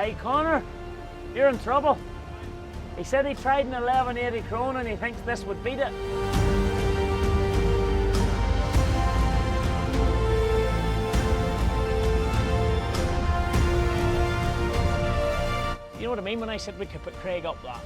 Hey Conor, you're in trouble. He said he tried an 1180 Krone and he thinks this would beat it. You know what I mean when I said we could put Craig up that?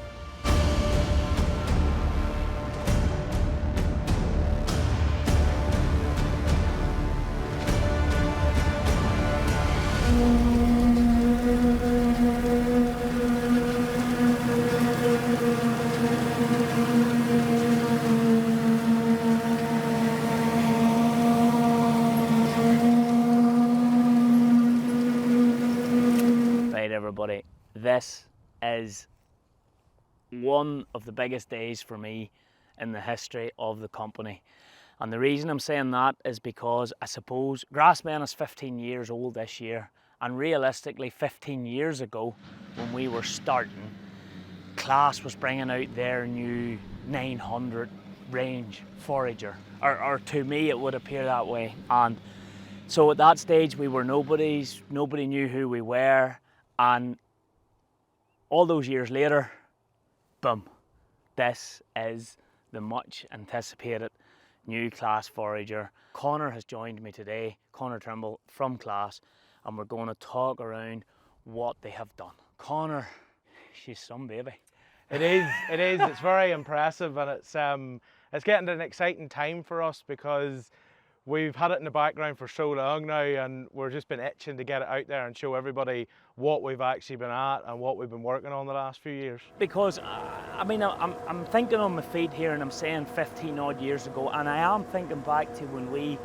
Right, everybody, this is one of the biggest days for me in the history of the company. And the reason I'm saying that is because I suppose GRASSMEN is 15 years old this year, and realistically 15 years ago when we were starting, Claas was bringing out their new 900 range forager, or to me it would appear that way. And so at that stage we were nobodies, nobody knew who we were, and all those years later, boom, this is the much anticipated new Claas forager. Conor has joined me today, Conor Trimble from Claas, and we're going to talk around what they have done. Conor, she's some baby. It is, it's very impressive, and it's getting an exciting time for us because we've had it in the background for so long now, and we've just been itching to get it out there and show everybody what we've actually been at and what we've been working on the last few years. Because, I mean, I'm thinking on my feet here and I'm saying 15 odd years ago, and I am thinking back to when we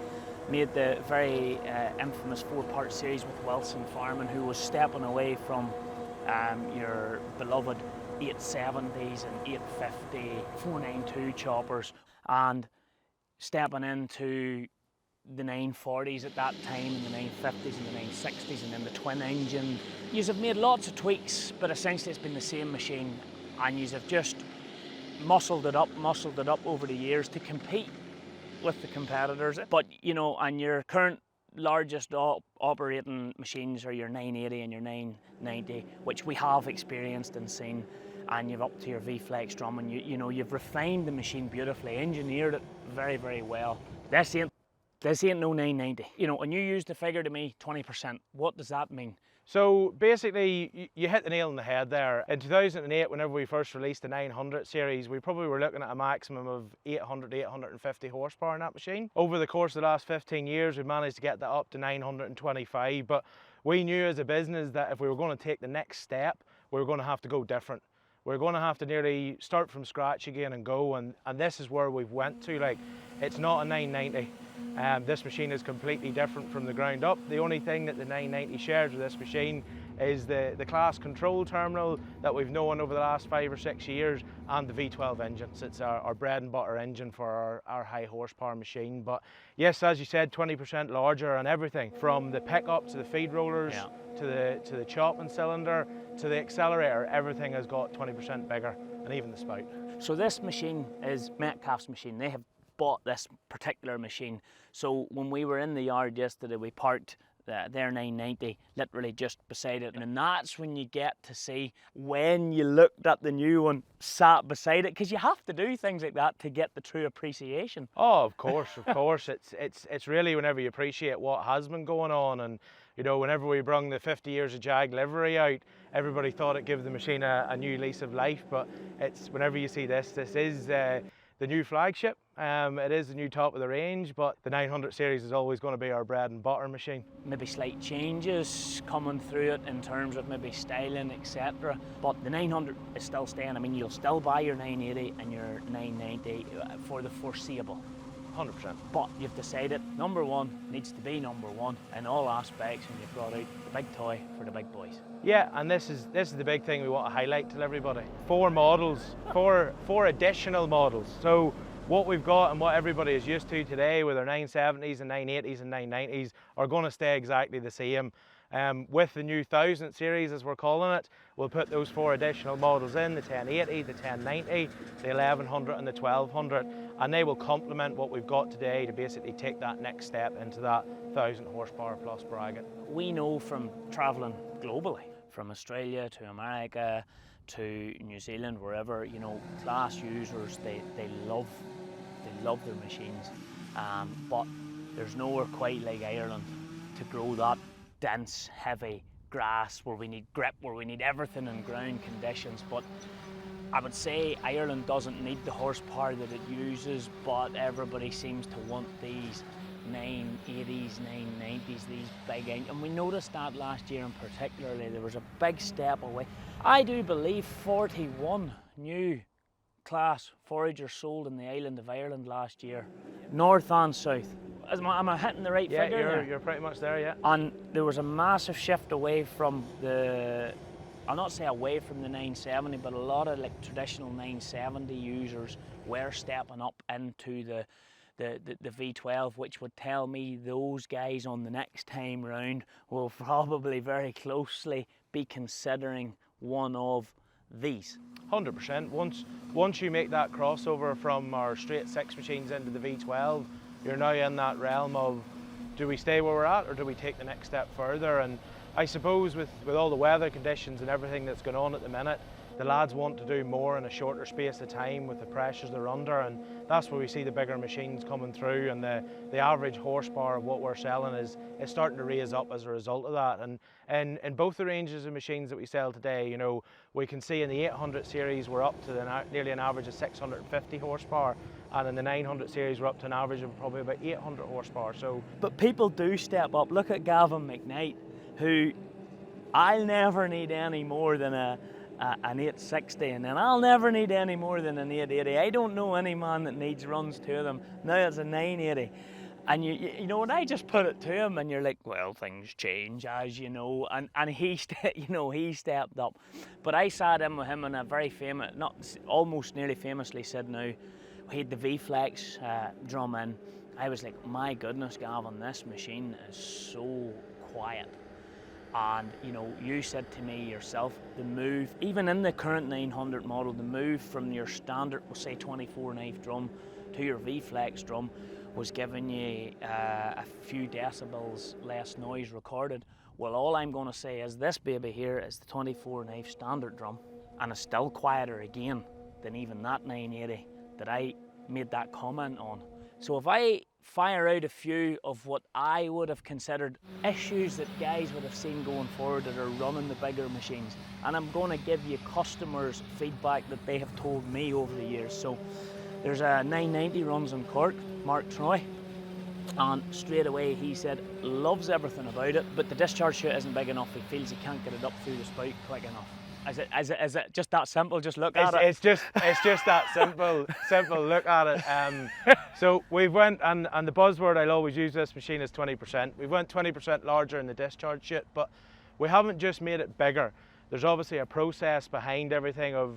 made the very infamous 4-part series with Wilson Farming, who was stepping away from your beloved 870s and 850, 492 choppers and stepping into the 940s at that time, and the 950s and the 960s, and then the twin engine. Yous have made lots of tweaks, but essentially it's been the same machine, and yous have just muscled it up over the years to compete with the competitors. But you know, and your current largest operating machines are your 980 and your 990, which we have experienced and seen, and you've up to your V-Flex drum, and you know, you've refined the machine beautifully, engineered it very, very well. This ain't no 990. You know, and you used the figure to me, 20%. What does that mean? So basically, you hit the nail on the head there. In 2008, whenever we first released the 900 series, we probably were looking at a maximum of 800 to 850 horsepower in that machine. Over the course of the last 15 years, we've managed to get that up to 925, but we knew as a business that if we were going to take the next step, we were going to have to go different. We're going to have to nearly start from scratch again and go, and this is where we've went to. Like, it's not a 990. This machine is completely different from the ground up. The only thing that the 990 shares with this machine is the Claas control terminal that we've known over the last 5 or 6 years, and the V12 engine. So it's our bread and butter engine for our high horsepower machine. But yes, as you said, 20% larger and everything from the pickup to the feed rollers, yeah, to the chopping cylinder to the accelerator. Everything has got 20% bigger, and even the spout. So this machine is Metcalf's machine. They have bought this particular machine. So when we were in the yard yesterday, we parked their 990 literally just beside it, and that's when you get to see when you looked at the new one sat beside it, because you have to do things like that to get the true appreciation. Oh, of course, of course. It's really whenever you appreciate what has been going on. And you know, whenever we brung the 50 years of Jag livery out, everybody thought it gave the machine a new lease of life. But it's whenever you see this is the new flagship. It is the new top of the range, but the 900 series is always going to be our bread and butter machine. Maybe slight changes coming through it in terms of maybe styling, etc. But the 900 is still staying. I mean, you'll still buy your 980 and your 990 for the foreseeable. 100%. But you've decided number one needs to be number one in all aspects, and you've brought out the big toy for the big boys. Yeah, and this is the big thing we want to highlight to everybody. 4 models, four additional models. So what we've got and what everybody is used to today with our 970s and 980s and 990s are going to stay exactly the same. With the new 1000 series, as we're calling it, we'll put those 4 additional models in, the 1080, the 1090, the 1100 and the 1200, and they will complement what we've got today to basically take that next step into that 1000 horsepower plus bracket. We know from travelling globally from Australia to America to New Zealand, wherever, you know, Claas users, they love their machines, but there's nowhere quite like Ireland to grow that dense, heavy grass where we need grip, where we need everything in ground conditions. But I would say Ireland doesn't need the horsepower that it uses, but everybody seems to want these 980s, 990s, these big engines. And we noticed that last year in particularly, there was a big step away. I do believe 41 new Claas foragers sold in the island of Ireland last year, north and south. Am I hitting the right figure there? You're pretty much there, yeah. And there was a massive shift away from the, I'll not say away from the 970, but a lot of like traditional 970 users were stepping up into the V12, which would tell me those guys on the next time round will probably very closely be considering one of these. 100%. Once you make that crossover from our straight 6 machines into the V12, you're now in that realm of, do we stay where we're at or do we take the next step further? And I suppose with all the weather conditions and everything that's going on at the minute, the lads want to do more in a shorter space of time with the pressures they're under, and that's where we see the bigger machines coming through, and the average horsepower of what we're selling is starting to raise up as a result of that. And in both the ranges of machines that we sell today, you know, we can see in the 800 series we're up to nearly an average of 650 horsepower, and in the 900 series we're up to an average of probably about 800 horsepower. So, but people do step up. Look at Gavin McKnight, who I'll never need any more than an 860, and then I'll never need any more than an 880. I don't know any man that needs runs to them. Now it's a 980. And you know, when I just put it to him, and you're like, well, things change, as you know, and he stepped up. But I sat in with him in a very famous, almost nearly famously said now, he had the V-Flex drum in. I was like, my goodness, Gavin, this machine is so quiet. And you know, you said to me yourself, the move, even in the current 900 model, the move from your standard, we'll say 24 knife drum to your V-Flex drum was giving you a few decibels less noise recorded. Well, all I'm going to say is this baby here is the 24 knife standard drum, and it's still quieter again than even that 980 that I made that comment on. So if I fire out a few of what I would have considered issues that guys would have seen going forward that are running the bigger machines, and I'm going to give you customers' feedback that they have told me over the years. So there's a 990 runs in Cork, Mark Troy, and straight away he said loves everything about it, but the discharge chute isn't big enough. He feels he can't get it up through the spout quick enough. Is it just that simple? Just look at it. It's just that simple. Simple. Look at it. So we've went, and the buzzword I'll always use this machine is 20%. We've went 20% larger in the discharge chute, but we haven't just made it bigger. There's obviously a process behind everything of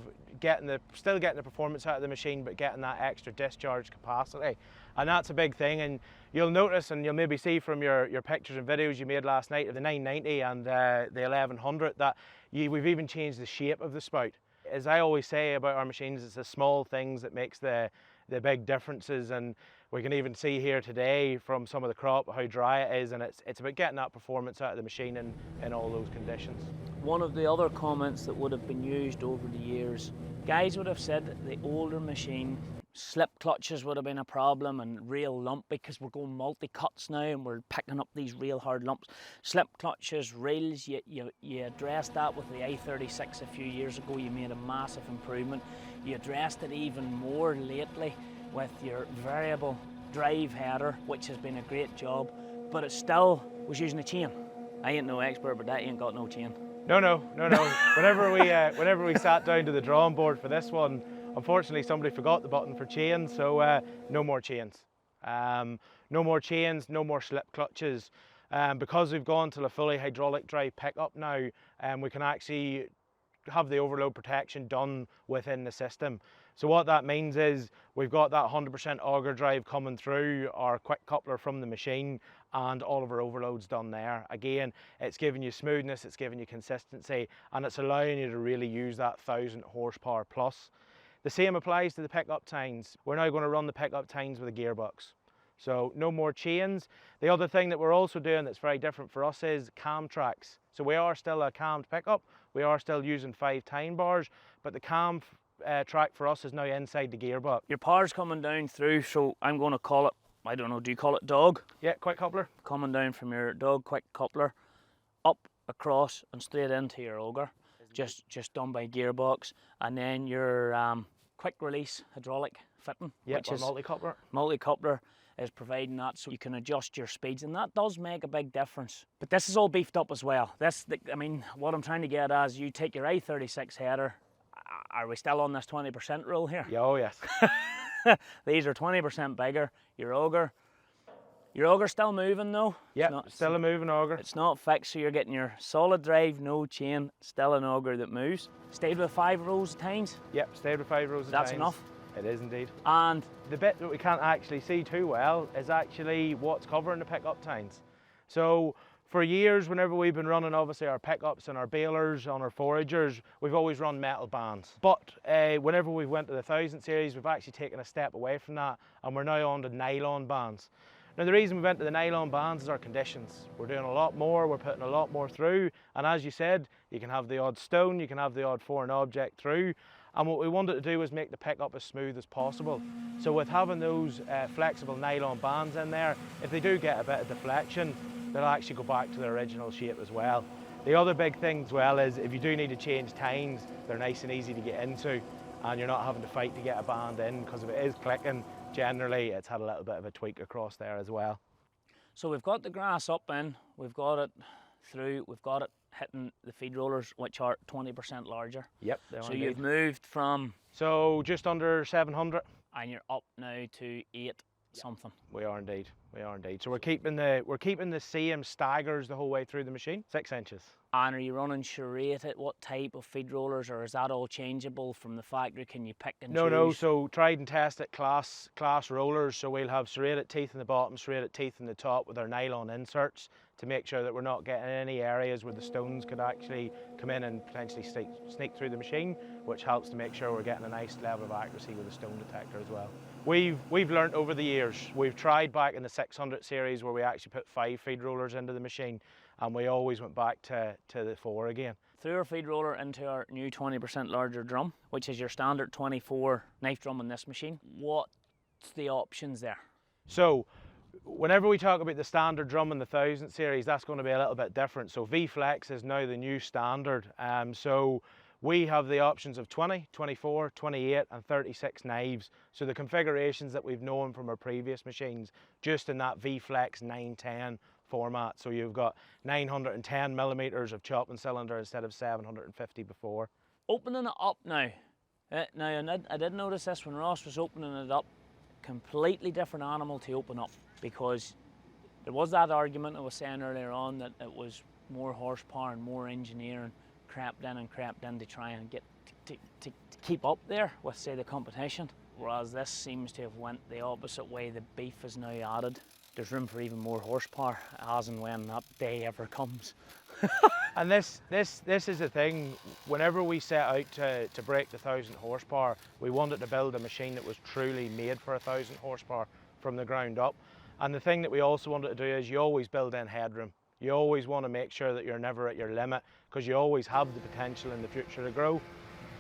still getting the performance out of the machine, but getting that extra discharge capacity, and that's a big thing. And you'll notice, and you'll maybe see from your pictures and videos you made last night of the 990 and the 1100 that we've even changed the shape of the spout. As I always say about our machines, it's the small things that makes the big differences, and we can even see here today from some of the crop how dry it is, and it's about getting that performance out of the machine in all those conditions. One of the other comments that would have been used over the years, guys would have said that the older machine, slip clutches would have been a problem and real lump, because we're going multi-cuts now and we're picking up these real hard lumps. Slip clutches, rails, you addressed that with the i36 a few years ago. You made a massive improvement. You addressed it even more lately with your variable drive header, which has been a great job, but it still was using a chain. I ain't no expert, but that ain't got no chain. No. Whenever we sat down to the drawing board for this one, unfortunately somebody forgot the button for chains, so no more chains. No more chains, no more slip clutches. Because we've gone to a fully hydraulic drive pickup now, we can actually have the overload protection done within the system. So what that means is we've got that 100% auger drive coming through our quick coupler from the machine, and all of our overloads done there. Again, it's giving you smoothness, it's giving you consistency, and it's allowing you to really use that 1000 horsepower plus. The same applies to the pickup tines. We're now going to run the pickup tines with a gearbox. So no more chains. The other thing that we're also doing that's very different for us is cam tracks. So we are still a cammed pickup. We are still using 5 tine bars, but the cam track for us is now inside the gearbox. Your power's coming down through, so I'm going to call it, I don't know, do you call it dog? Yeah, quick coupler. Coming down from your dog quick coupler, up, across and straight into your auger, just done by gearbox, and then your quick release hydraulic fitting, Yep, which is multi-coupler. Multi-coupler is providing that so you can adjust your speeds, and that does make a big difference. But this is all beefed up as well. I mean, what I'm trying to get at is you take your I-36 header. Are we still on this 20% rule here? Yeah, oh yes. These are 20% bigger. Your auger's still moving though. Yeah, still a moving auger. It's not fixed, so you're getting your solid drive, no chain, still an auger that moves. Stayed with 5 rows of tines? Yep, stayed with 5 rows of That's tines. enough? It is indeed. And the bit that we can't actually see too well is actually what's covering the pickup tines. So for years, whenever we've been running obviously our pickups and our balers on our foragers, we've always run metal bands. But whenever we went to the 1000 series, we've actually taken a step away from that, and we're now on to nylon bands. Now the reason we went to the nylon bands is our conditions. We're doing a lot more, we're putting a lot more through, and as you said, you can have the odd stone, you can have the odd foreign object through, and what we wanted to do was make the pickup as smooth as possible. So with having those flexible nylon bands in there, if they do get a bit of deflection, they'll actually go back to their original shape as well. The other big thing as well is if you do need to change tines, they're nice and easy to get into, and you're not having to fight to get a band in, because if it is clicking, generally it's had a little bit of a tweak across there as well. so we've got the grass up in, we've got it through, we've got it hitting the feed rollers, which are 20% larger. Yep. So you've moved from... So just under 700. And you're up now to 8 something. We are indeed. We are indeed. So we're keeping the same staggers the whole way through the machine. 6 inches. And are you running serrated? What type of feed rollers, or is that all changeable from the factory? Can you pick and choose? No. So tried and tested Claas rollers. So we'll have serrated teeth in the bottom, serrated teeth in the top with our nylon inserts to make sure that we're not getting any areas where the stones could actually come in and potentially sneak through the machine, which helps to make sure we're getting a nice level of accuracy with the stone detector as well. We've learnt over the years. We've tried back in the 600 series where we actually put 5 feed rollers into the machine, and we always went back to the 4 again. Threw our feed roller into our new 20% larger drum, which is your standard 24 knife drum in this machine. What's the options there? So whenever we talk about the standard drum in the 1000 series, that's going to be a little bit different. So V-Flex is now the new standard. So we have the options of 20, 24, 28 and 36 knives. So the configurations that we've known from our previous machines, just in that V-Flex 910 format. So you've got 910 millimeters of chopping cylinder instead of 750 before. Opening it up now. Now I did notice this when Ross was opening it up. Completely different animal to open up, because there was that argument I was saying earlier on that it was more horsepower and more engineering crept in to try and get to keep up there with, say, the competition. Whereas this seems to have went the opposite way. The beef is now added. There's room for even more horsepower as and when that day ever comes. And this is the thing. Whenever we set out to break the 1000 horsepower, we wanted to build a machine that was truly made for 1000 horsepower from the ground up. And the thing that we also wanted to do is you always build in headroom. You always want to make sure that you're never at your limit, because you always have the potential in the future to grow.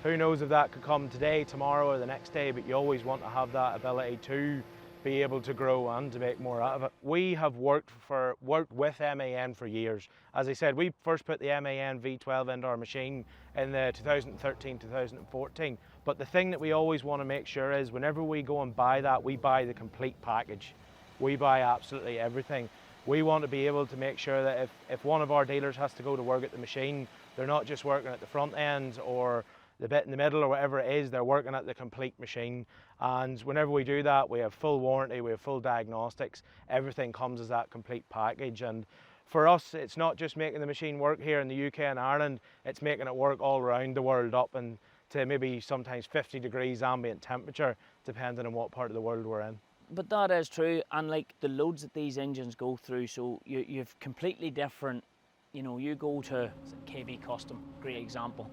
Who knows if that could come today, tomorrow or the next day, but you always want to have that ability to be able to grow and to make more out of it. We have worked with MAN for years. As I said, we first put the MAN V12 into our machine in the 2013-2014. But the thing that we always want to make sure is whenever we go and buy that, we buy the complete package. We buy absolutely everything. We want to be able to make sure that if one of our dealers has to go to work at the machine, they're not just working at the front end or the bit in the middle or whatever it is, they're working at the complete machine. And whenever we do that, we have full warranty, we have full diagnostics, everything comes as that complete package. And for us, it's not just making the machine work here in the UK and Ireland, it's making it work all around the world, up and to maybe sometimes 50 degrees ambient temperature, depending on what part of the world we're in. But that is true, and like the loads that these engines go through, so you've completely different, you know, you go to KB Custom, great example,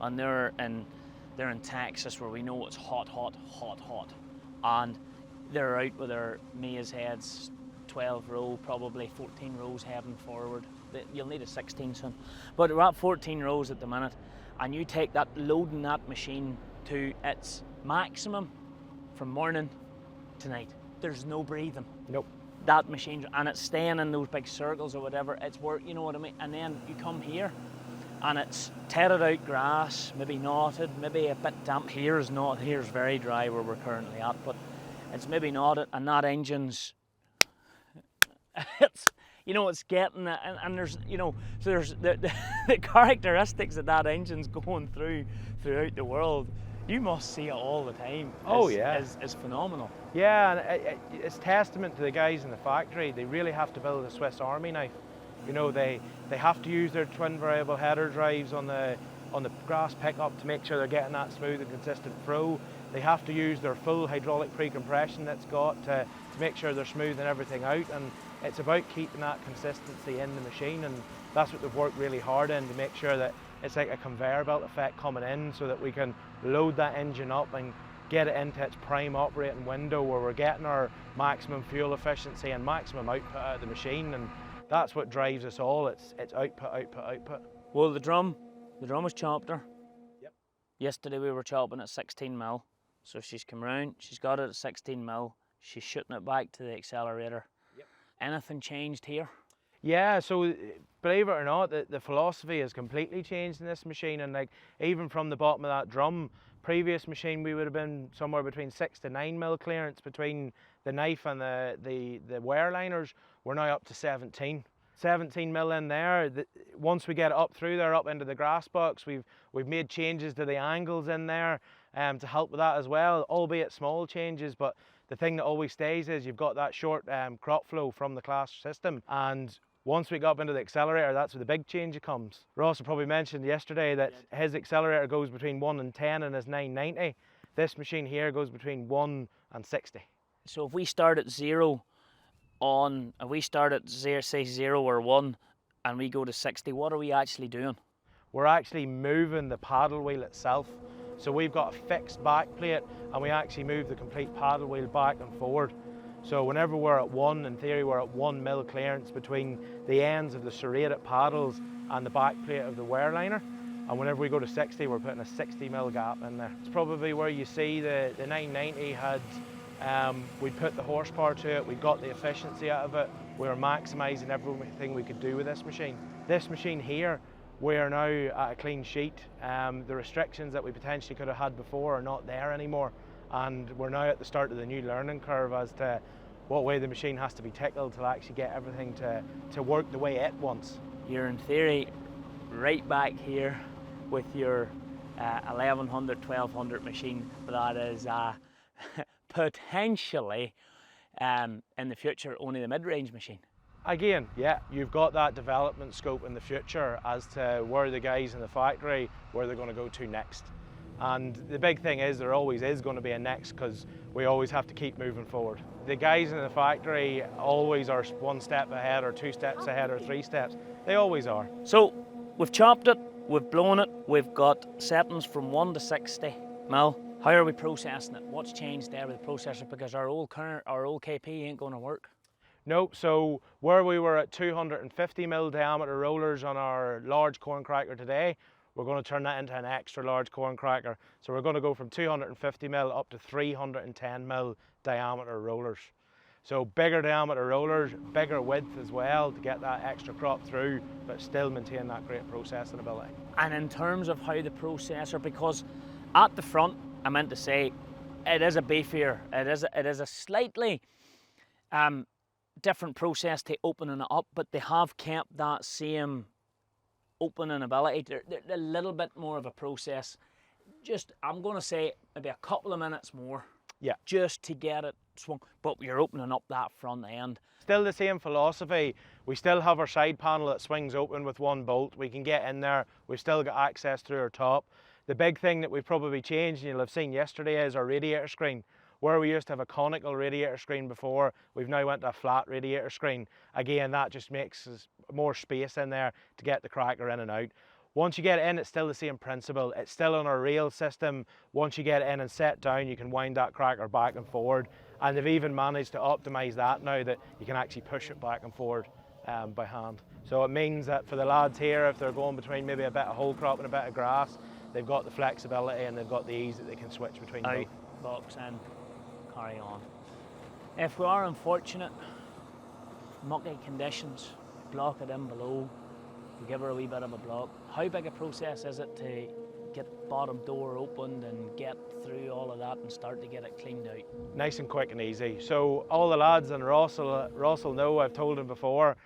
and they're in Texas where we know it's hot, and they're out with their maize heads, 12 row, probably 14 rows heading forward. You'll need a 16 soon. But we're at 14 rows at the minute, and you take that, loading that machine to its maximum from morning to night. There's no breathing. Nope. That machine, and it's staying in those big circles or whatever, it's work, you know what I mean? And then you come here, and it's tethered out grass, maybe knotted, maybe a bit damp. Here's very dry where we're currently at, but it's maybe knotted, and that engine's, it's, you know, it's getting, and there's, you know, so there's the characteristics that that engine's going throughout the world. You must see it all the time. Oh yeah, is phenomenal. Yeah, and it's testament to the guys in the factory. They really have to build a Swiss Army knife. You know, they have to use their twin variable header drives on the grass pickup to make sure they're getting that smooth and consistent flow. They have to use their full hydraulic pre-compression that's got to make sure they're smoothing everything out, and it's about keeping that consistency in the machine, and that's what they've worked really hard in, to make sure that it's like a conveyor belt effect coming in, so that we can load that engine up and get it into its prime operating window where we're getting our maximum fuel efficiency and maximum output out of the machine, and that's what drives us all. It's output, output, output. Well, the drum was chopped her. Yep. Yesterday we were chopping at 16 mil, so she's come round, she's got it at 16 mil, she's shooting it back to the accelerator. Yep. Anything changed here? Yeah, so believe it or not, the philosophy has completely changed in this machine, and like even from the bottom of that drum, previous machine we would have been somewhere between 6 to 9 mil clearance between the knife and the wear liners. We're now up to 17 mil in there. Once we get it up through there, up into the grass box, we've made changes to the angles in there to help with that as well, albeit small changes, but the thing that always stays is you've got that short crop flow from the Claas system, and once we got up into the accelerator, that's where the big change comes. Ross probably mentioned yesterday that his accelerator goes between 1 and 10 in his 990. This machine here goes between 1 and 60. So if we start at zero if we start at say 0 or 1 and we go to 60, what are we actually doing? We're actually moving the paddle wheel itself. So we've got a fixed back plate, and we actually move the complete paddle wheel back and forward. So whenever we're at 1, in theory we're at 1 mil clearance between the ends of the serrated paddles and the back plate of the wear liner. And whenever we go to 60, we're putting a 60 mil gap in there. It's probably where you see the 990 had, we put the horsepower to it, we got the efficiency out of it, we were maximising everything we could do with this machine. This machine here, we are now at a clean sheet. The restrictions that we potentially could have had before are not there anymore. And we're now at the start of the new learning curve as to what way the machine has to be tickled to actually get everything to work the way it wants. You're in theory right back here with your 1100, 1200 machine, but that is potentially in the future only the mid-range machine. Again, yeah, you've got that development scope in the future as to where the guys in the factory, where they're going to go to next. And the big thing is there always is going to be a next, because we always have to keep moving forward. The guys in the factory always are 1 step ahead or 2 steps ahead or 3 steps. They always are. So we've chopped it, we've blown it, we've got settings from 1 to 60 mil. How are we processing it? What's changed there with the processor? Because our old KP ain't going to work. Nope, so where we were at 250 mil diameter rollers on our large corn cracker today, we're going to turn that into an extra large corn cracker. So we're going to go from 250 mil up to 310 mil diameter rollers. So bigger diameter rollers, bigger width as well to get that extra crop through, but still maintain that great processing ability. And in terms of how the processor, because at the front, I meant to say, it is a beefier, it is a slightly different process to opening it up, but they have kept that same opening ability. They're a little bit more of a process. Just, I'm going to say maybe a couple of minutes more. Yeah. Just to get it swung, but you're opening up that front end. Still the same philosophy. We still have our side panel that swings open with 1 bolt. We can get in there. We've still got access through our top. The big thing that we've probably changed, and you'll have seen yesterday, is our radiator screen. Where we used to have a conical radiator screen before, we've now went to a flat radiator screen. Again, that just makes us more space in there to get the cracker in and out. Once you get it in, it's still the same principle. It's still on a rail system. Once you get it in and set down, you can wind that cracker back and forward. And they've even managed to optimise that now, that you can actually push it back and forward by hand. So it means that for the lads here, if they're going between maybe a bit of whole crop and a bit of grass, they've got the flexibility and they've got the ease that they can switch between Out, both. box in, carry on. If we are unfortunate, mucky conditions, block it in below, we give her a wee bit of a block. How big a process is it to get bottom door opened and get through all of that and start to get it cleaned out? Nice and quick and easy. So all the lads and Ross will know, I've told him before,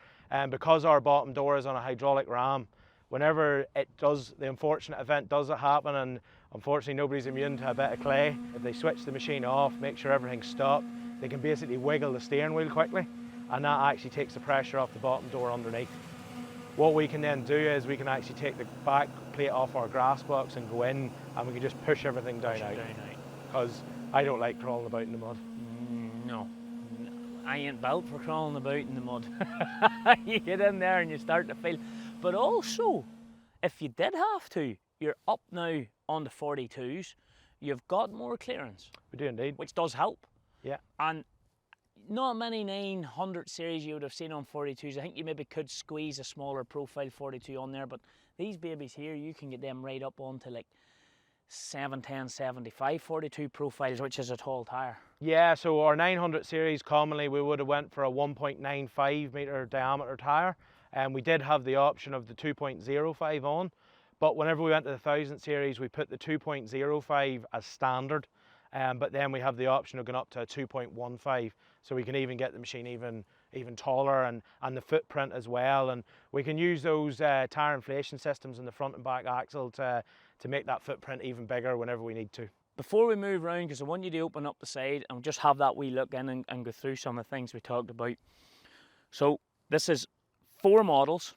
because our bottom door is on a hydraulic ram, whenever it does, the unfortunate event does it happen, and unfortunately nobody's immune to a bit of clay, if they switch the machine off, make sure everything's stopped, they can basically wiggle the steering wheel quickly, and that actually takes the pressure off the bottom door underneath. What we can then do is we can actually take the back plate off our grass box and go in, and we can just push everything down out. Because I don't like crawling about in the mud. No, I ain't built for crawling about in the mud. You get in there and you start to feel. But also, if you did have to, you're up now on the 42s, you've got more clearance. We do indeed. Which does help. Yeah. And not many 900 series you would have seen on 42s. I think you maybe could squeeze a smaller profile 42 on there, but these babies here, you can get them right up onto like 710, 75 42 profiles, which is a tall tyre. Yeah, so our 900 series, commonly we would have went for a 1.95 metre diameter tyre, and we did have the option of the 2.05 on, but whenever we went to the 1000 series, we put the 2.05 as standard. But then we have the option of going up to a 2.15, so we can even get the machine even taller and the footprint as well. And we can use those tyre inflation systems in the front and back axle to make that footprint even bigger whenever we need to. Before we move round, because I want you to open up the side and just have that wee look in and go through some of the things we talked about. So this is 4 models,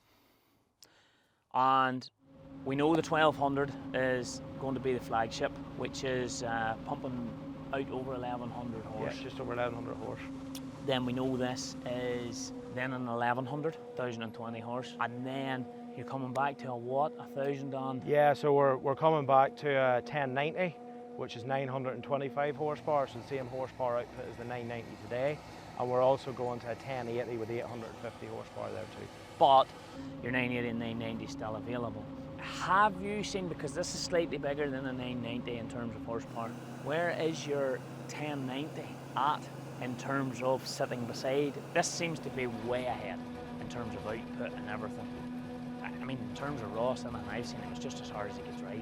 and we know the 1200 is going to be the flagship, which is pumping out over 1100 horse. Yeah, just over 1100 horse. Then we know this is then an 1100, 1020 horse, and then you're coming back to a what, 1000 and? Yeah, so we're coming back to a 1090, which is 925 horsepower, so the same horsepower output as the 990 today, and we're also going to a 1080 with 850 horsepower there too. But your 980 and 990 is still available. Have you seen, because this is slightly bigger than a 990 in terms of horsepower, where is your 1090 at in terms of sitting beside? This seems to be way ahead in terms of output and everything. I mean, in terms of raw and I've seen it was just as hard as it gets drive.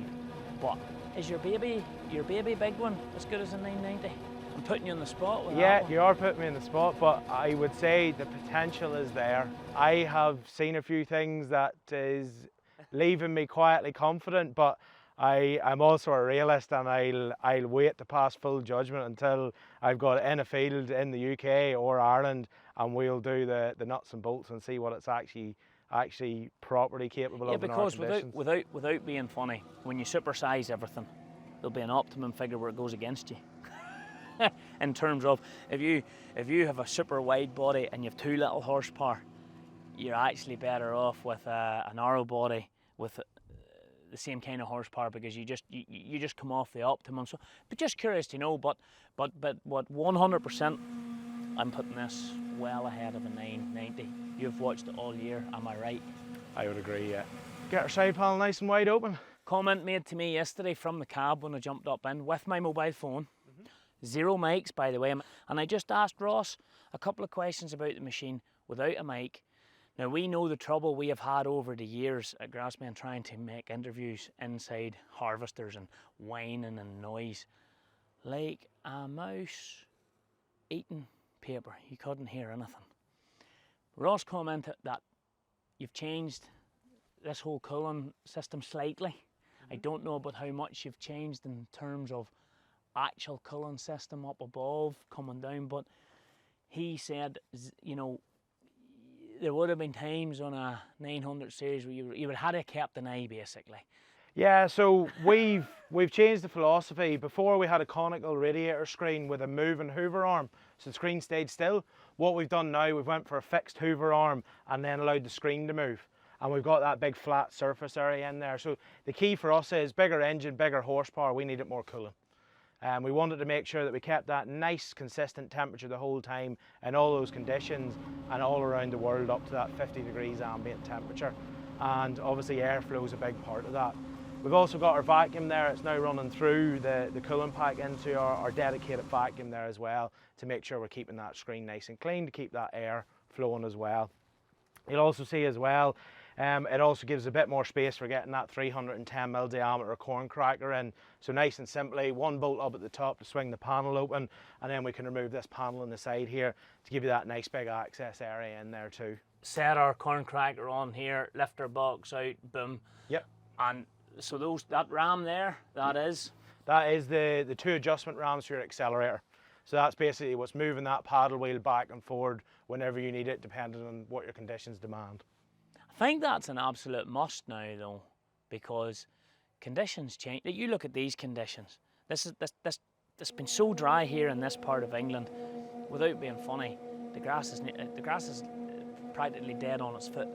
But is your baby big one as good as a 990? I'm putting you on the spot with Yeah, that one. you are putting me in the spot, but I would say the potential is there. I have seen a few things that is leaving me quietly confident, but I'm also a realist, and I'll wait to pass full judgment until I've got it in a field in the UK or Ireland, and we'll do the nuts and bolts and see what it's actually properly capable of in our conditions. Yeah, because without being funny, when you supersize everything, there'll be an optimum figure where it goes against you. In terms of if you have a super wide body and you have 2 little horsepower, you're actually better off with a narrow body with the same kind of horsepower, because you just come off the optimum. So, but just curious to know, but what 100%, I'm putting this well ahead of a 990. You've watched it all year, am I right? I would agree, yeah. Get our side panel nice and wide open. Comment made to me yesterday from the cab when I jumped up in with my mobile phone. 0 mics, by the way, and I just asked Ross a couple of questions about the machine without a mic. Now, we know the trouble we have had over the years at GRASSMEN trying to make interviews inside harvesters and whining and noise. Like a mouse eating paper, you couldn't hear anything. Ross commented that you've changed this whole cooling system slightly. I don't know about how much you've changed in terms of actual cooling system up above, coming down, but he said, you know, there would have been times on a 900 series where you would have had to kept an eye, basically. Yeah, so we've changed the philosophy. Before we had a conical radiator screen with a moving hoover arm, so the screen stayed still. What we've done now, we've went for a fixed hoover arm and then allowed the screen to move. and we've got that big flat surface area in there. So the key for us is bigger engine, bigger horsepower, we needed more cooling. We wanted to make sure that we kept that nice consistent temperature the whole time in all those conditions and all around the world up to that 50 degrees ambient temperature. And obviously airflow is a big part of that. We've also got our vacuum there. It's now running through the cooling pack into our dedicated vacuum there as well to make sure we're keeping that screen nice and clean, to keep that air flowing as well. You'll also see as well, it also gives a bit more space for getting that 310mm diameter corn cracker in. So nice and simply, one bolt up at the top to swing the panel open, and then we can remove this panel on the side here to give you that nice big access area in there too. Set our corn cracker on here, lift our box out, boom. Yep. And so that ram there, that is the two adjustment rams for your accelerator. So that's basically what's moving that paddle wheel back and forward whenever you need it, depending on what your conditions demand. I think that's an absolute must now though, because conditions change. You look at these conditions. It's been so dry here in this part of England. Without being funny, the grass is practically dead on its foot.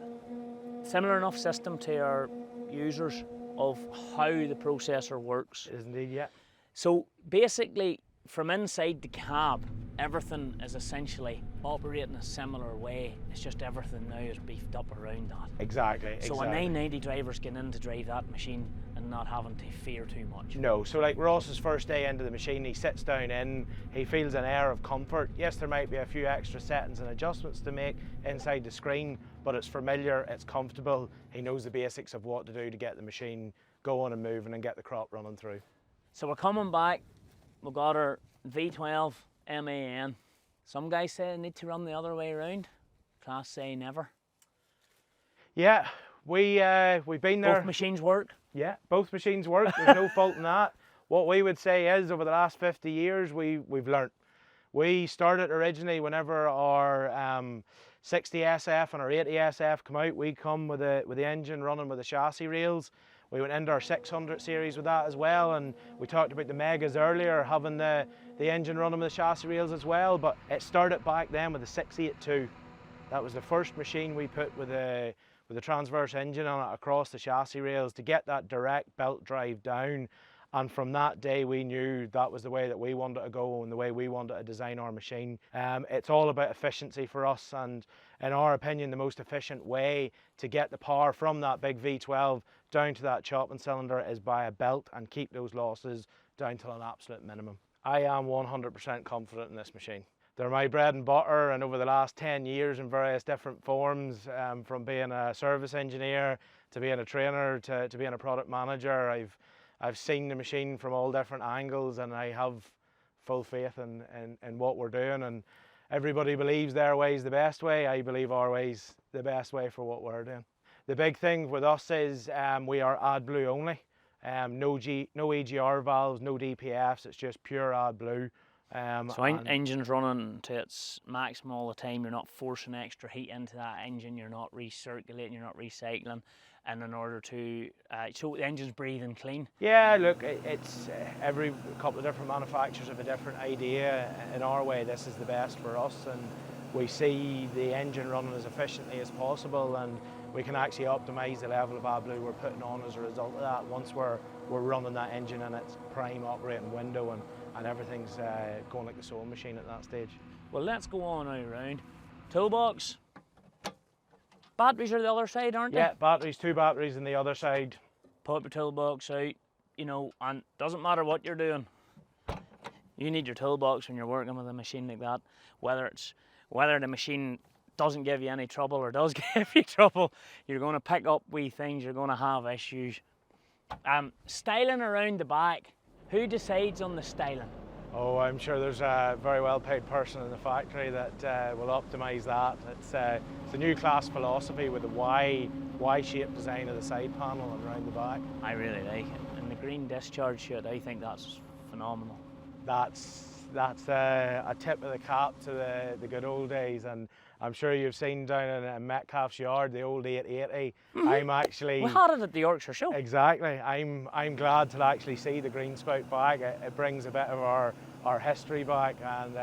Similar enough system to our users of how the processor works. It is indeed, yeah. So basically, from inside the cab, everything is essentially operating a similar way. It's just everything now is beefed up around that. Exactly. So a 990 driver's getting in to drive that machine and not having to fear too much. No, so like Ross's first day into the machine, he sits down in, he feels an air of comfort. Yes, there might be a few extra settings and adjustments to make inside the screen, but it's familiar, it's comfortable. He knows the basics of what to do to get the machine going and moving and get the crop running through. So we're coming back, we've got our V12 MAN. Some guys say I need to run the other way around. Claas say never. Yeah, we've been there. Both machines work. Yeah, both machines work. There's no fault in that. What we would say is, over the last 50 years, we've learnt. We started originally whenever our 60 SF and our 80 SF come out. We come with the engine running with the chassis rails. We went into our 600 series with that as well, and we talked about the Megas earlier, having the engine running with the chassis rails as well, but it started back then with the 682. That was the first machine we put with a transverse engine on it across the chassis rails to get that direct belt drive down. And from that day we knew that was the way that we wanted to go and the way we wanted to design our machine. It's all about efficiency for us, and in our opinion the most efficient way to get the power from that big V12 down to that chopping cylinder is by a belt and keep those losses down to an absolute minimum. I am 100% confident in this machine. They're my bread and butter, and over the last 10 years in various different forms, from being a service engineer to being a trainer to being a product manager, I've seen the machine from all different angles, and I have full faith in what we're doing. And everybody believes their way's the best way. I believe our way's the best way for what we're doing. The big thing with us is we are AdBlue only. No EGR valves, no DPFs, it's just pure AdBlue. So engine's running to its maximum all the time. You're not forcing extra heat into that engine, you're not recirculating, you're not recycling, and in order to so the engine's breathing clean. Yeah, look, it's every couple of different manufacturers have a different idea. In our way, this is the best for us, and we see the engine running as efficiently as possible, and we can actually optimise the level of AdBlue we're putting on as a result of that once we're running that engine in its prime operating window, and everything's going like a sewing machine at that stage. Well, let's go on out around. Toolbox. Batteries are the other side, aren't they? Yeah, batteries, 2 batteries on the other side. Put your toolbox out, you know, and doesn't matter what you're doing. You need your toolbox when you're working with a machine like that. Whether the machine doesn't give you any trouble or does give you trouble, you're going to pick up wee things, you're going to have issues. Styling around the back. Who decides on the styling? Oh, I'm sure there's a very well-paid person in the factory that will optimise that. It's a new Claas philosophy with the Y-shaped design of the side panel and around the back. I really like it, and the green discharge chute, I think that's phenomenal. That's a tip of the cap to the good old days, and I'm sure you've seen down in Metcalf's yard the old 880. I'm actually... We had it at the Yorkshire Show. Exactly. I'm glad to actually see the green spout back. It brings a bit of our history back, and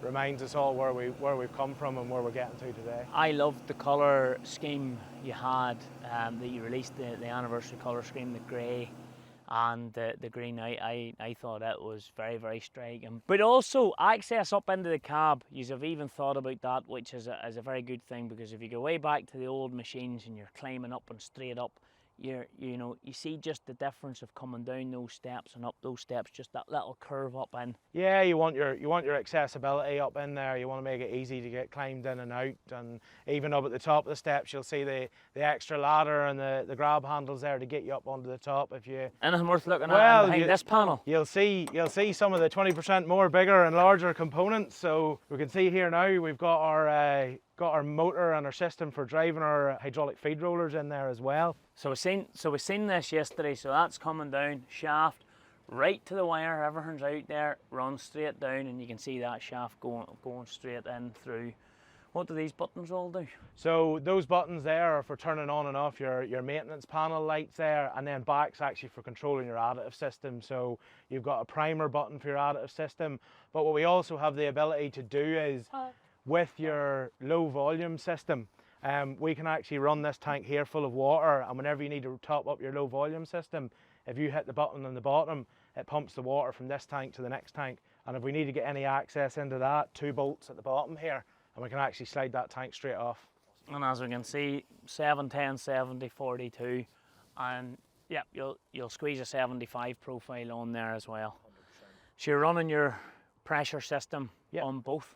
reminds us all where we've come from and where we're getting to today. I loved the colour scheme you had, that you released, the anniversary colour scheme, the grey and the green. I thought it was very, very striking. But also access up into the cab, you have even thought about that, which is a very good thing, because if you go way back to the old machines and you're climbing up and straight up, you see just the difference of coming down those steps and up those steps, just that little curve up in. Yeah, you want your accessibility up in there. You want to make it easy to get climbed in and out, and even up at the top of the steps, you'll see the extra ladder and the grab handles there to get you up onto the top. If you anything worth looking at behind this panel, you'll see some of the 20% more bigger and larger components. So we can see here now we've got our motor and our system for driving our hydraulic feed rollers in there as well. So we seen this yesterday. So that's coming down, shaft right to the wire, everything's out there, runs straight down, and you can see that shaft going straight in through. What do these buttons all do? So those buttons there are for turning on and off your maintenance panel lights there, and then back's actually for controlling your additive system. So you've got a primer button for your additive system, but what we also have the ability to do is with your low volume system, we can actually run this tank here full of water, and whenever you need to top up your low volume system, if you hit the button on the bottom, it pumps the water from this tank to the next tank. And if we need to get any access into that, 2 bolts at the bottom here, and we can actually slide that tank straight off. And as we can see, 7, 10, 70, 42, and yep, you'll squeeze a 75 profile on there as well. 100%. So you're running your pressure system on both?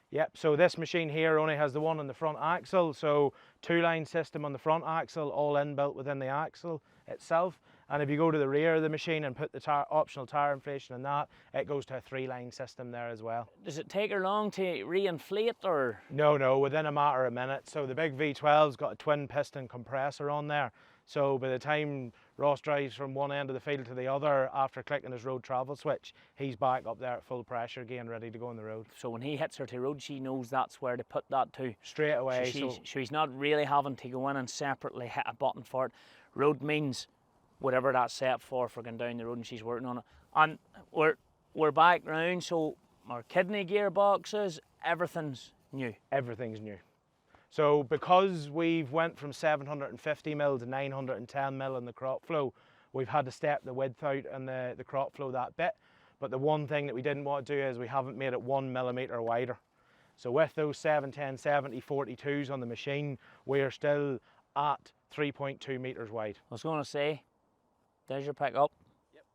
Yep, so this machine here only has the one on the front axle, so 2-line system on the front axle, all inbuilt within the axle itself. And if you go to the rear of the machine and put the optional tyre inflation in that, it goes to a 3-line system there as well. Does it take her long to re-inflate, or? No, within a matter of minutes. So the big V12's got a twin piston compressor on there. So by the time Ross drives from one end of the field to the other after clicking his road travel switch, he's back up there at full pressure again, ready to go on the road. So when he hits her to road, she knows that's where to put that to? Straight away. So she's not really having to go in and separately hit a button for it. Road means whatever that's set for going down the road, and she's working on it. And we're back round, so our kidney gearboxes, everything's new. Everything's new. So because we've went from 750 mil to 910 mil in the crop flow, we've had to step the width out and the crop flow that bit. But the one thing that we didn't want to do is we haven't made it 1 millimetre wider. So with those 7, 10, 70, 42s on the machine, we're still at 3.2 metres wide. I was going to say, there's your pickup. Yep.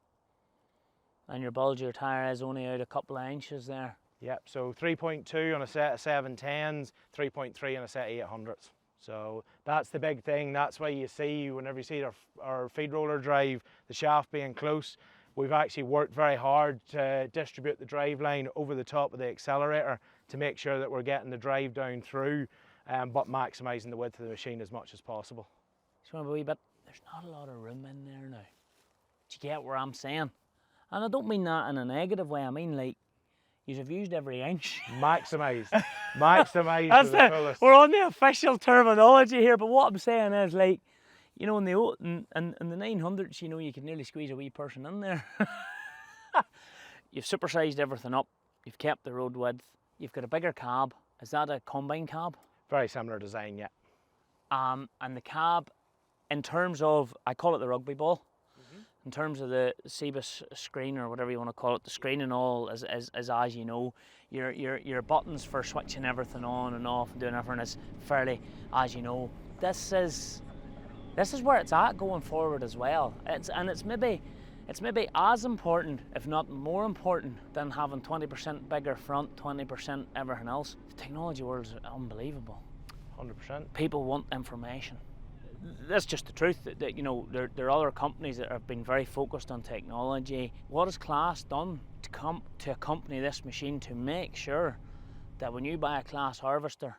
And your bulge of your tyre is only out a couple of inches there. Yep, so 3.2 on a set of 710s, 3.3 on a set of 800s. So that's the big thing. That's why you see, whenever you see our feed roller drive, the shaft being close, we've actually worked very hard to distribute the drive line over the top of the accelerator to make sure that we're getting the drive down through, but maximising the width of the machine as much as possible. So a wee bit, there's not a lot of room in there now. Do you get what I'm saying? And I don't mean that in a negative way. I mean, like, you've used every inch. Maximise. Maximise to the fullest. We're on the official terminology here, but what I'm saying is, like, you know, in the 900s, you know, you can nearly squeeze a wee person in there. You've supersized everything up. You've kept the road width. You've got a bigger cab. Is that a combine cab? Very similar design, yeah. And the cab, in terms of, I call it the rugby ball. In terms of the CBIS screen, or whatever you want to call it, the screen and all, as you know, your buttons for switching everything on and off and doing everything is fairly, as you know. This is where it's at going forward as well. It's maybe as important, if not more important, than having 20% bigger front, 20% everything else. The technology world is unbelievable. 100%. People want information. That's just the truth, that you know, there are other companies that have been very focused on technology. What has Claas done to accompany this machine to make sure that when you buy a Claas harvester,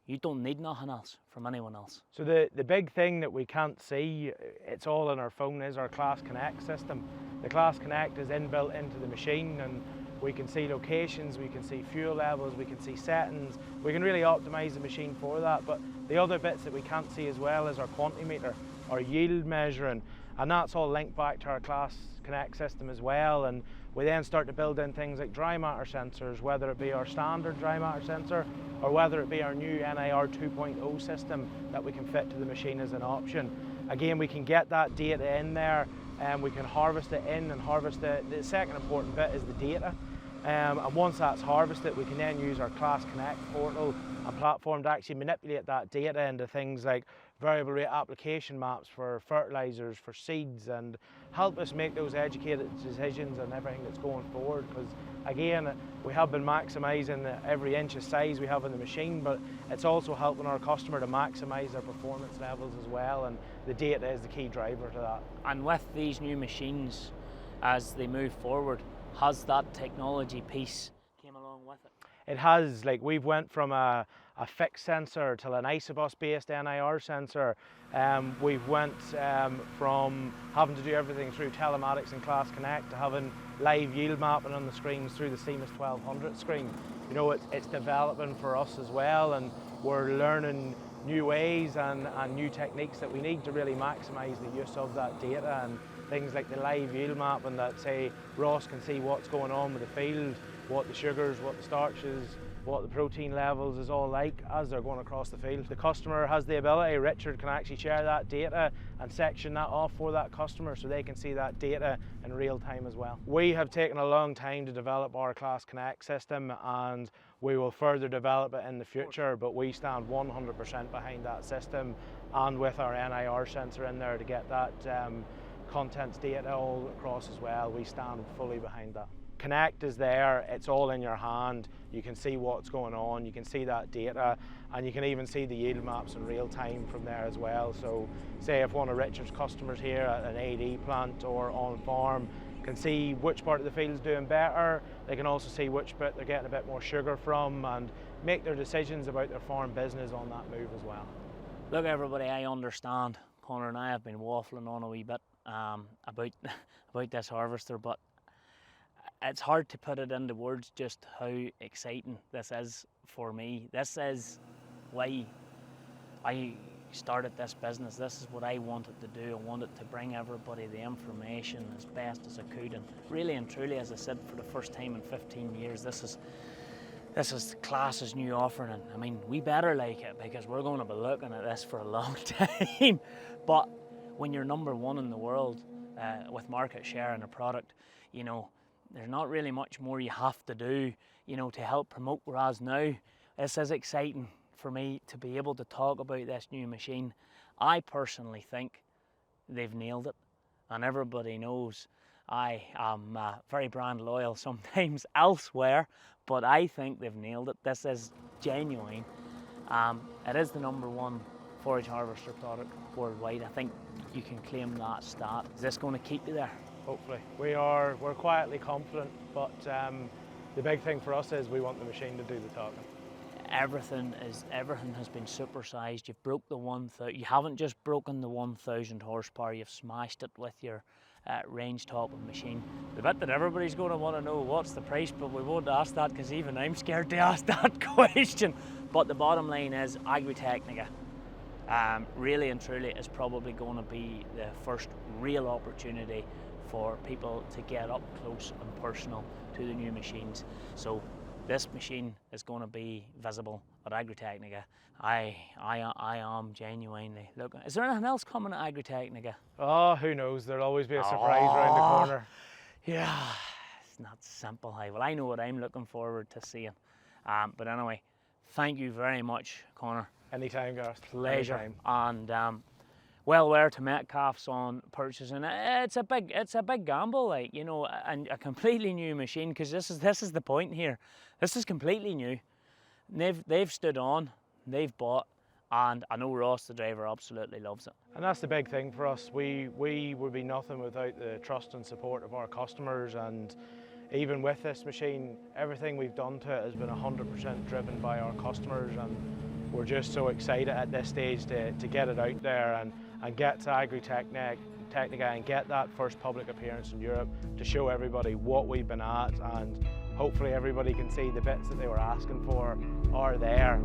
you don't need nothing else from anyone else? So the big thing that we can't see, it's all in our phone, is our Claas Connect system. The Claas Connect is inbuilt into the machine, and we can see locations, we can see fuel levels, we can see settings. We can really optimise the machine for that. But the other bits that we can't see as well is our quantimeter, our yield measuring, and that's all linked back to our Claas Connect system as well. And We then start to build in things like dry matter sensors, whether it be our standard dry matter sensor or whether it be our new NIR 2.0 system that we can fit to the machine as an option. Again, we can get that data in there and we can harvest it in and harvest it. The second important bit is the data. And once that's harvested, we can then use our Claas Connect portal and platform to actually manipulate that data into things like variable rate application maps for fertilizers, for seeds, and help us make those educated decisions on everything that's going forward. Because again, we have been maximising every inch of size we have in the machine, but it's also helping our customer to maximise their performance levels as well, and the data is the key driver to that. And with these new machines, as they move forward, has that technology piece came along with it? It has. Like, we've went from a fixed sensor to an isobus based NIR sensor. We've went from having to do everything through telematics and Claas Connect to having live yield mapping on the screens through the Siemens 1200 screen. You know, it's developing for us as well, and we're learning new ways and new techniques that we need to really maximise the use of that data, and things like the live yield mapping that say Ross can see what's going on with the field, what the sugars, what the starches, what the protein levels is all like as they're going across the field. The customer has the ability, Richard can actually share that data and section that off for that customer so they can see that data in real time as well. We have taken a long time to develop our Claas Connect system, and we will further develop it in the future, but we stand 100% behind that system, and with our NIR sensor in there to get that contents data all across as well, we stand fully behind that. Connect is there, it's all in your hand, you can see what's going on, you can see that data, and you can even see the yield maps in real time from there as well. So say if one of Richard's customers here at an AD plant or on farm can see which part of the field is doing better, they can also see which bit they're getting a bit more sugar from and make their decisions about their farm business on that move as well. Look everybody, I understand Conor and I have been waffling on a wee bit about this harvester, but it's hard to put it into words just how exciting this is for me. This is why I started this business. This is what I wanted to do. I wanted to bring everybody the information as best as I could, and really and truly, as I said, for the first time in 15 years, this is Claas's new offering, and I mean, we better like it because we're going to be looking at this for a long time. But when you're number one in the world with market share in a product, you know, there's not really much more you have to do, you know, to help promote. Whereas now, this is exciting for me to be able to talk about this new machine. I personally think they've nailed it, and everybody knows I am very brand loyal sometimes elsewhere, but I think they've nailed it. This is genuine. It is the #1 forage harvester product worldwide. I think you can claim that stat. Is this going to keep you there? Hopefully. We're quietly confident, but the big thing for us is we want the machine to do the talking. Everything has been supersized. You've broke the 1,000. You haven't just broken the 1,000 horsepower. You've smashed it with your range top machine. The bit that everybody's going to want to know, what's the price? But we won't ask that because even I'm scared to ask that question. But the bottom line is, Agritechnica really and truly is probably going to be the first real opportunity for people to get up close and personal to the new machines. So this machine is going to be visible at Agritechnica. I am genuinely looking. Is there anything else coming at Agritechnica? Oh, who knows? There'll always be a surprise around the corner. Yeah, it's not simple. Well, I know what I'm looking forward to seeing. But anyway, thank you very much, Conor. Anytime, Gareth. Pleasure. Anytime. And well aware to Metcalf's on purchasing. It's a big gamble, like, you know, and a completely new machine, because this is the point here. This is completely new. They've stood on, they've bought, and I know Ross, the driver, absolutely loves it. And that's the big thing for us. We would be nothing without the trust and support of our customers, and even with this machine, everything we've done to it has been 100% driven by our customers, and we're just so excited at this stage to get it out there and get to Agritechnica and get that first public appearance in Europe to show everybody what we've been at, and hopefully everybody can see the bits that they were asking for are there.